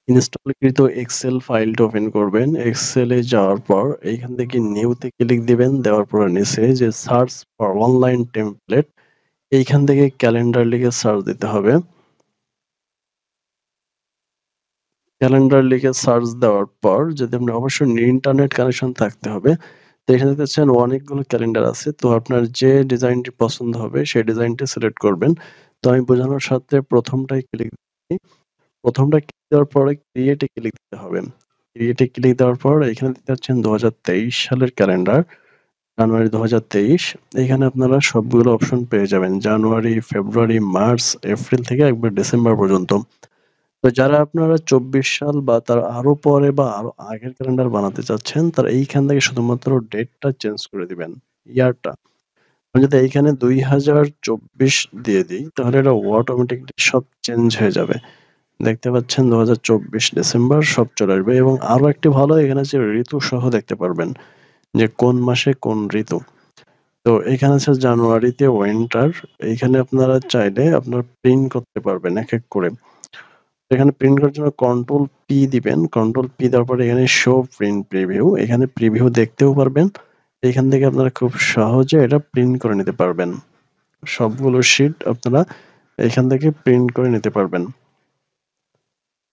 ইনস্টলকৃত Excel ফাইলটা open করবেন। এক্সেলে যাওয়ার পর এইখান থেকে নিউতে ক্লিক দিবেন। দেওয়ার পর নিচে যে সার্চ ফর অনলাইন টেমপ্লেট এইখান থেকে ক্যালেন্ডার লিখে সার্চ দিতে হবে। ক্যালেন্ডার লিখে সার্চ দেওয়ার পর যদি আপনার অবশ্যই ইন্টারনেট কানেকশন থাকতে হবে। তো এখানে দেখছেন অনেকগুলো ক্যালেন্ডার আছে। তো আপনার যে ডিজাইনটি পছন্দ হবে সেই ডিজাইনটি সিলেক্ট করবেন। তো আমি বোঝানোর স্বার্থে ১ম টায় ক্লিক দিচ্ছি। ১ম টা ক্লিক দেওয়ার পরে ক্রিয়েট এ ক্লিক দিতে হবে। ক্রিয়েট এ ক্লিক দেওয়ার পর এখানে দেখতে পাচ্ছেন ২০২৩ সালের ক্যালেন্ডার, জানুয়ারি ২০২৩। এখানে আপনারা সবগুলো অপশন পেয়ে যাবেন। জানুয়ারি, ফেব্রুয়ারি, মার্চ, এপ্রিল থেকে একবার ডিসেম্বর পর্যন্ত। তো যারা আপনারা ২৪ সাল বা তার আরো পরে বা আরো আগের ক্যালেন্ডার বানাতে চাচ্ছেন, তারা এইখান থেকে শুধুমাত্র ডেটটা চেঞ্জ করে দিবেন, ইয়ারটা। আমি যদি এইখানে ২০২৪ দিয়ে দিই, তাহলে এটা অটোমেটিক্যালি সব চেঞ্জ হয়ে যাবে। দেখতে পাচ্ছেন ২০২৪ ডিসেম্বর সব চলে আসবে এবং আরো একটি ভালো এখানে যে ঋতু সহ দেখতে পারবেন যে কোন মাসে কোন ঋতু। তো এখানে আছে জানুয়ারিতে উইন্টার। এইখানে আপনারা চাইলে আপনারা প্রিন্ট করতে পারবেন একেক করে। এখানে প্রিন্ট করার জন্য কন্ট্রোল পি দিবেন। কন্ট্রোল পি দেওয়ার পরে এখানে শো প্রিন্ট প্রিভিউ। এখানে প্রিভিউ দেখতেও পারবেন। এখান থেকে আপনারা খুব সহজে এটা প্রিন্ট করে নিতে পারবেন। সবগুলো শিট আপনারা এখান থেকে প্রিন্ট করে নিতে পারবেন।